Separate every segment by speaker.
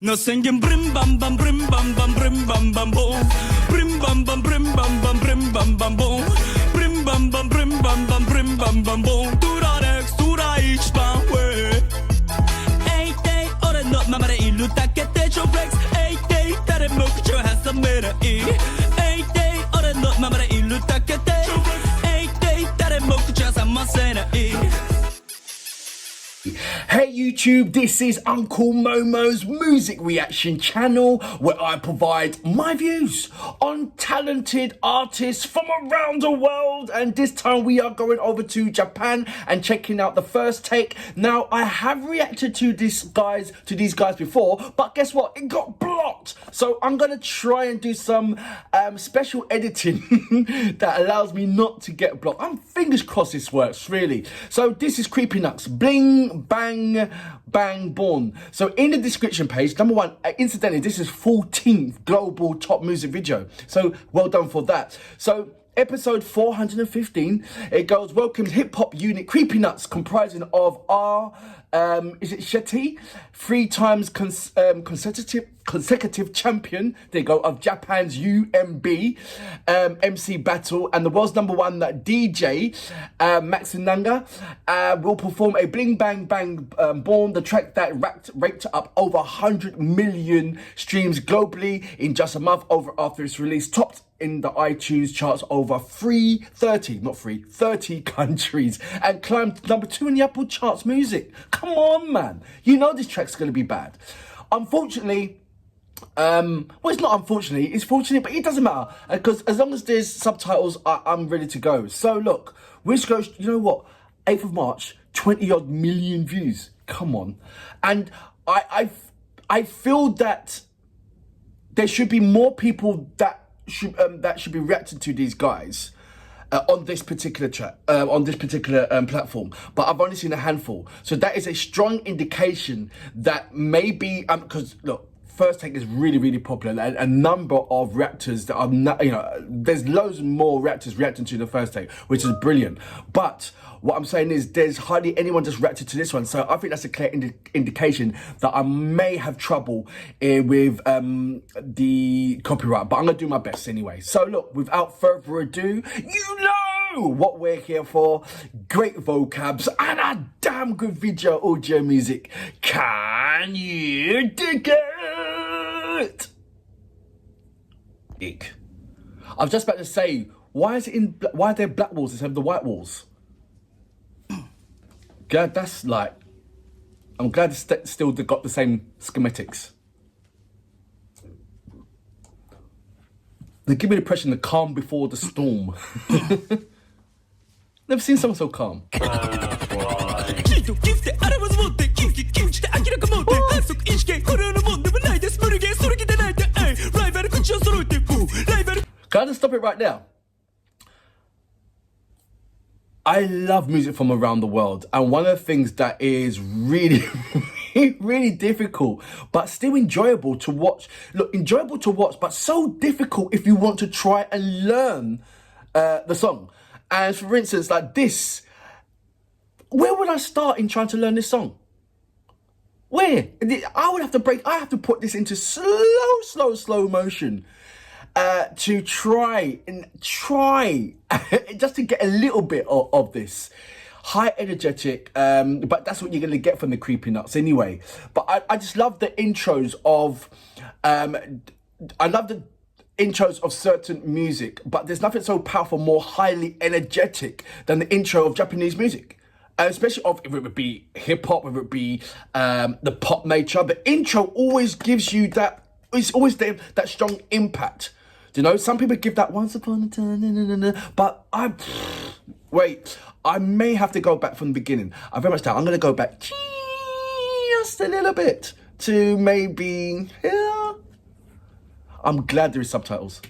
Speaker 1: 너 생긴 brim bam bam brim bam bam brim bam bam boom brim bam bam brim bam bam brim bam bam boom brim bam bam brim bam bam brim bam bam boom 뚜라렉 뚜라이치 방웨 에이 데이 오래 너 마마레 일루 닦겠대 좀 플렉스 에이 데이 다른 먹고 좋아서 메라 이 에이 데이 오래 너 마마레 일루 닦겠대 에이 데이 다른 먹고 좋아서 마세나 이
Speaker 2: Hey YouTube, this is Uncle Momo's music reaction channel where I provide my views on talented artists from around the world, and this time we are going over to Japan and checking out the first take. Now I have reacted to these guys before, but guess what? It got blocked. So I'm gonna try and do some special editing that allows me not to get blocked. I'm fingers crossed this works, really. So this is Creepy Nuts, Bling-Bang-Bang-Born. So in the description page, number one, incidentally, this is 14th global top music video. So well done for that. So episode 415, it goes, welcome hip hop unit Creepy Nuts, comprising of R-Shitei, 3 times consecutive champion, there you go, of Japan's UMB MC battle, and the world's number one DJ Matsunaga will perform a Bling-Bang-Bang-Born, the track that raked up over 100 million streams globally in just a month after its release, topped in the iTunes charts over 30 countries, and climbed number 2 in the Apple charts music. Come on, man. You know this track's going to be bad. Unfortunately, well, it's not unfortunately, it's fortunate, but it doesn't matter, because as long as there's subtitles, I'm ready to go. So look, which goes, you know what, 8th of March, 20 odd million views. Come on. And I feel that there should be more people that should be reacting to these guys on this particular track, on this particular platform, but I've only seen a handful. So that is a strong indication that maybe, because look, first take is really popular, and a number of reactors that are not, you know, there's loads more reactors reacting to the first take, which is brilliant. But what I'm saying is there's hardly anyone just reacted to this one, so I think that's a clear indication that I may have trouble with the copyright, but I'm gonna do my best anyway. So look, without further ado, you know what we're here for: great vocabs and a damn good video audio music. Can you dig it? Ick. I was just about to say, why are there black walls instead of the white walls? God, that's like, I'm glad it's still got the same schematics. They give me the impression the calm before the storm. Never seen someone so calm. Can I just stop it right now? I love music from around the world, and one of the things that is really really difficult but still enjoyable to watch, enjoyable to watch but so difficult if you want to try and learn the song. And for instance, like this, where would I start in trying to learn this song? Where? I have to put this into slow motion to try just to get a little bit of this. High energetic, but that's what you're going to get from the Creepy Nuts anyway. But I just love the intros of, certain music, but there's nothing so powerful, more highly energetic than the intro of Japanese music. Especially if it would be hip-hop, if it would be the pop nature. The intro always gives you that, it's always that strong impact. You know, some people give that once upon a time, but I may have to go back from the beginning. I very much doubt. I'm going to go back just a little bit to maybe here. I'm glad there is subtitles.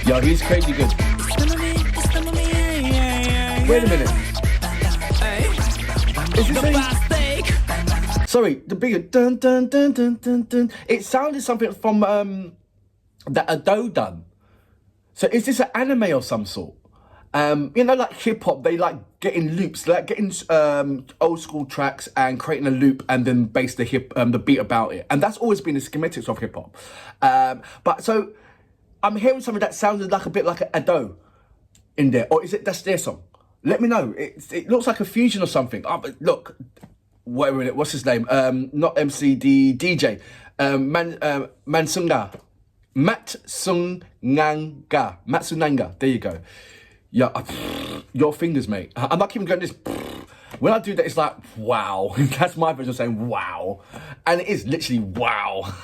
Speaker 2: Yo, he's crazy good. Wait a minute. Is this sorry, the bigger dun dun dun dun dun dun. It sounded something from that Ado done. So is this an anime of some sort? You know, like hip hop, they like getting loops, like getting old school tracks and creating a loop and then base the beat about it. And that's always been the schematics of hip hop. But so I'm hearing something that sounded like a bit like a Ado in there, or is it that's their song? Let me know. It looks like a fusion or something. But look, wait a minute, what's his name? Not MCD, DJ. Matsunaga. Matsunaga. There you go. Yeah, your fingers, mate. I'm not even going this. When I do that, it's like, wow. That's my version of saying wow. And it is literally wow.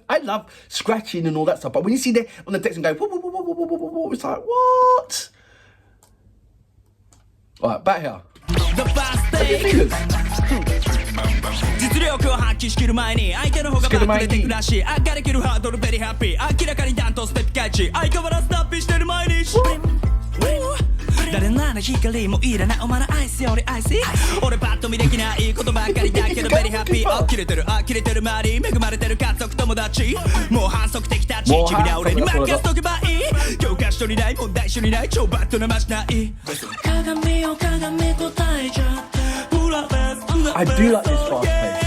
Speaker 2: I love scratching and all that stuff. But when you see that on the text and go, whoa, whoa, whoa, whoa, whoa, whoa, whoa, it's like, what? All right, back here. Fingers.
Speaker 1: 実力を発揮しきる前に相手の方がバックでテクらしい明るけるハードルベリーハッピー明らかにダントステップキャッチ相変わらずタッピーしてる毎日誰なら光もいらないお前のアイスよりアイス俺パッと見できないことばっかりだけどベリーハッピー切れてる周り恵まれてる家族友達もう反則的タッチ君ら俺に任せとけばいい教科書にない問題書にない超バットなましない鏡を鏡答えちゃって
Speaker 2: I do like this fast pace.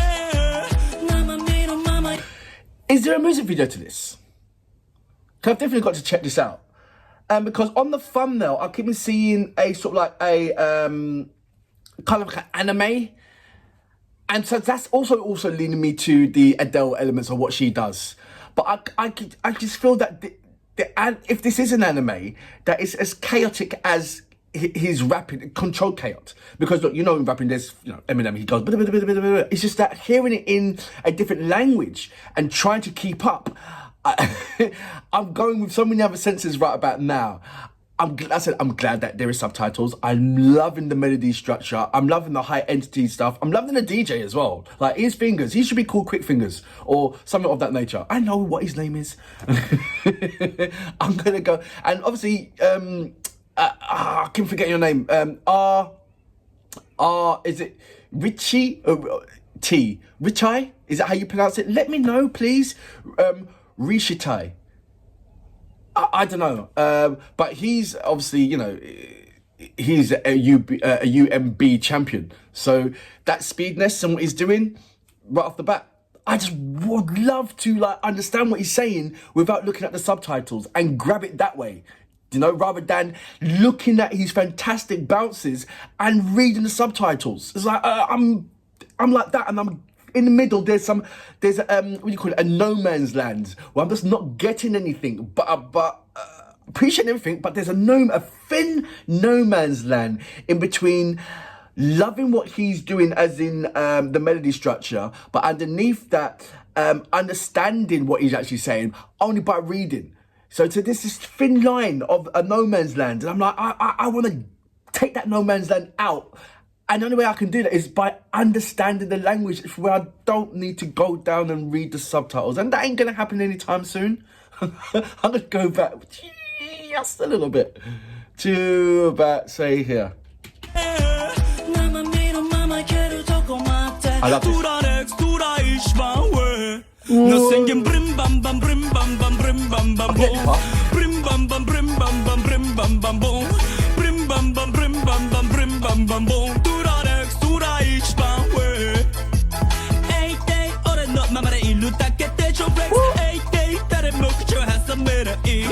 Speaker 2: Is there a music video to this? Cause I've definitely got to check this out. Because on the thumbnail, I keep seeing a sort of like a kind of like an anime, and so that's also leading me to the Adele elements of what she does. But I just feel that if this is an anime, that is as chaotic as his rapping, controlled chaos. Because look, you know in rapping there's, you know, Eminem, he goes, it's just that hearing it in a different language and trying to keep up, I'm going with so many other senses right about now. I'm glad that there is subtitles. I'm loving the melody structure. I'm loving the high entity stuff. I'm loving the DJ as well. Like his fingers, he should be called Quick Fingers or something of that nature. I know what his name is. I'm gonna go, and obviously, I can forget your name. Is it Richie? T. Richai? Is that how you pronounce it? Let me know, please. R-Shitei. I don't know. But he's obviously, you know, he's a UMB champion. So that speedness and what he's doing right off the bat, I just would love to like understand what he's saying without looking at the subtitles and grab it that way. You know, rather than looking at his fantastic bounces and reading the subtitles. It's like I'm like that, and I'm in the middle. There's what do you call it? A no man's land where I'm just not getting anything, but appreciating everything. But there's a thin no man's land in between. Loving what he's doing, as in the melody structure, but underneath that, understanding what he's actually saying only by reading. So there's this thin line of a no man's land, and I'm like, I want to take that no man's land out, and the only way I can do that is by understanding the language, where I don't need to go down and read the subtitles, and that ain't gonna happen anytime soon. I'm gonna go back just a little bit to about say here. I love this. No singing brim bam bam brim bam bam brim bam bam boom brim bam bam brim bam bam brim bam bam boom brim bam bam brim bam bam brim bam bam boom tura next tura each bam way 8 day 俺のままでいるだけで超フレックス8 day 誰も口を挟めない8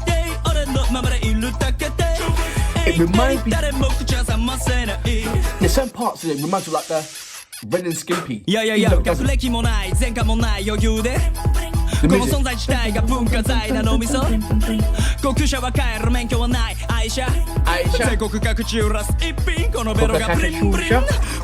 Speaker 2: day 俺のままでいるだけで It reminds me. There's some parts of it reminds me of like the Ren and Skimpy. Yeah. 学歴もない前科もない余裕でこの存在自体が文化財なのみそ国車は帰る免許はない愛車全国各地揺らす一品このベロがブリンブリン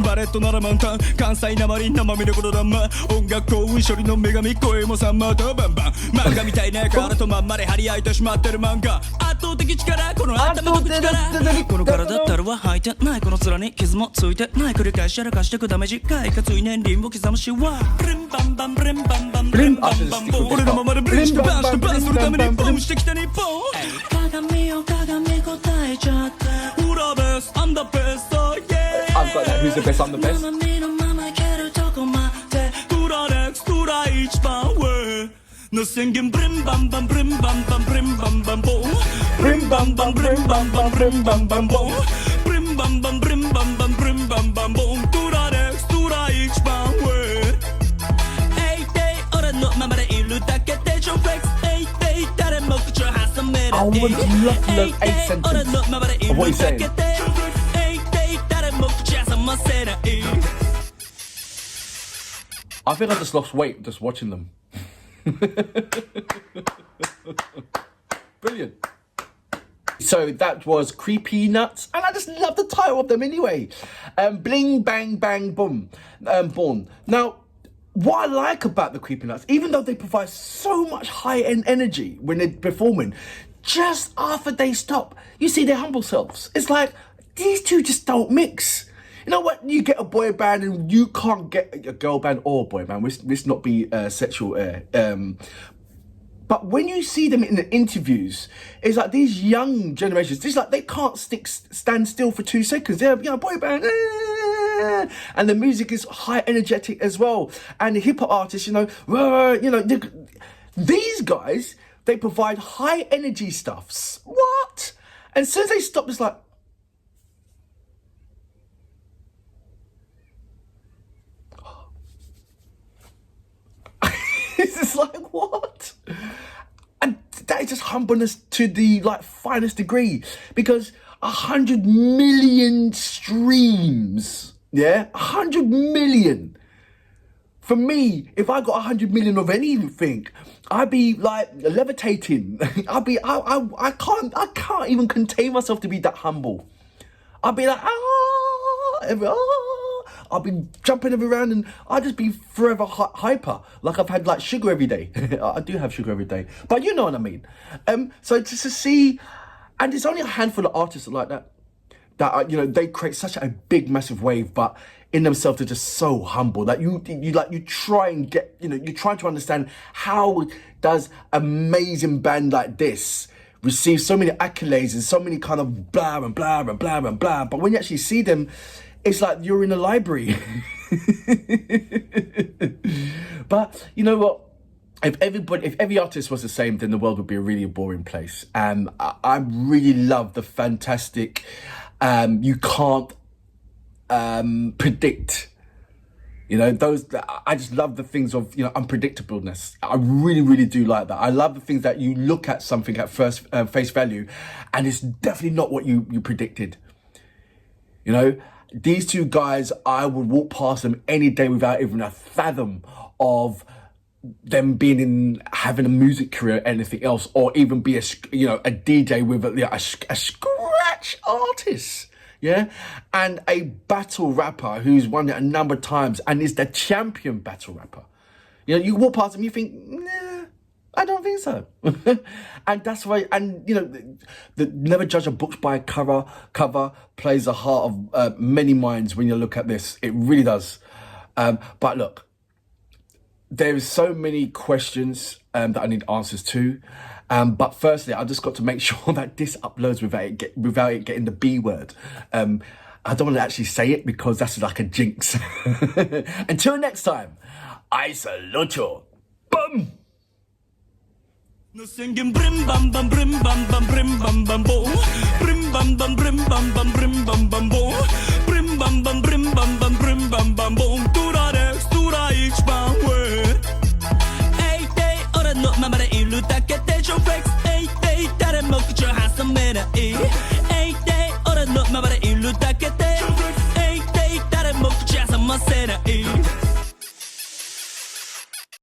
Speaker 2: バレットなら満タン関西なまり生身のことだま音楽幸運処理の女神声もさまたバンバン漫画みたいな体とまんまで張り合いてしまってる漫画圧倒的力この頭の口からこの体ったらは履いてないこの面に傷もついてない繰り返しやらかしてくダメージ快活い年輪を刻むしはブリンバンバンブリンバンバンブリンバンバンボン俺のままでブリッジとバンしてバンするためにボンしてきた日本鏡を鏡答えちゃって裏ベース I'm the best oh yeah I've got that who's the best I'm the best 生身のままいけるとこまで裏ネクスト裏一番上の宣言ブリンバンバンブリンバンバンブリンバンバン
Speaker 1: bam bam brim bam bam brim bam bam boom. Brim bam bam brim bam bam brim bam bam boom. Tura X tura H bam way. Hey day ora no mamare ilu takete jo flex. Hey day tare mo kucho hasamera.
Speaker 2: I would love to know a sentence of what he's saying.
Speaker 1: Hey day tare mo kucho hasamera.
Speaker 2: I think I just lost weight just watching them. Brilliant. So that was Creepy Nuts, and I just love the title of them anyway. Bling-Bang-Bang-Born. Now, what I like about the Creepy Nuts, even though they provide so much high-end energy when they're performing, just after they stop, you see their humble selves. It's like, these two just don't mix. You know what? You get a boy band and you can't get a girl band or a boy band. Let's not be sexual. But when you see them in the interviews, it's like these young generations, it's like they can't stand still for 2 seconds. They're, boy band. And the music is high energetic as well. And the hip hop artists, these guys, they provide high energy stuffs. What? And as soon as they stop, it's like, it's just like, what? And that is just humbleness to the finest degree, because 100 million streams, 100 million. For me, if I got 100 million of anything, I'd be levitating. I can't even contain myself to be that humble. I'd be like, I'll be jumping around and I'll just be forever hyper. Like I've had sugar every day. I do have sugar every day, but you know what I mean. So just to see, and there's only a handful of artists like that they create such a big, massive wave, but in themselves they're just so humble that you try and get, you're trying to understand how does amazing band like this receive so many accolades and so many kind of blah and blah and blah and blah, but when you actually see them, it's like you're in a library. But you know what? If every artist was the same, then the world would be a really boring place. And I really love the fantastic, you can't predict. I just love the things of, unpredictableness. I really, really do like that. I love the things that you look at something at first face value, and it's definitely not what you predicted. These two guys, I would walk past them any day without even a fathom of them having a music career or anything else, or even be a DJ with a scratch artist, and a battle rapper who's won it a number of times and is the champion battle rapper. You walk past them, you think, nah, I don't think so. And that's why, and the never judge a book by a cover plays the heart of many minds when you look at this. It really does. But look, there is so many questions that I need answers to. But firstly, I just got to make sure that this uploads without it getting the B word. I don't want to actually say it because that's like a jinx. Until next time, I salute you. Boom!
Speaker 1: No singing brim bam bam brim bam bam brim bam bam boom. Brim bam bam brim bam bam brim bam bam boom. Brim bam bam brim bam bam brim bam bam boom. Tura X tura H bam way. Hey day ora no mamare ilu takete jo flex. Hey day tare mo kucho hasamera. Hey day ora no mamare ilu takete. Hey day tare mo kucho hasamera.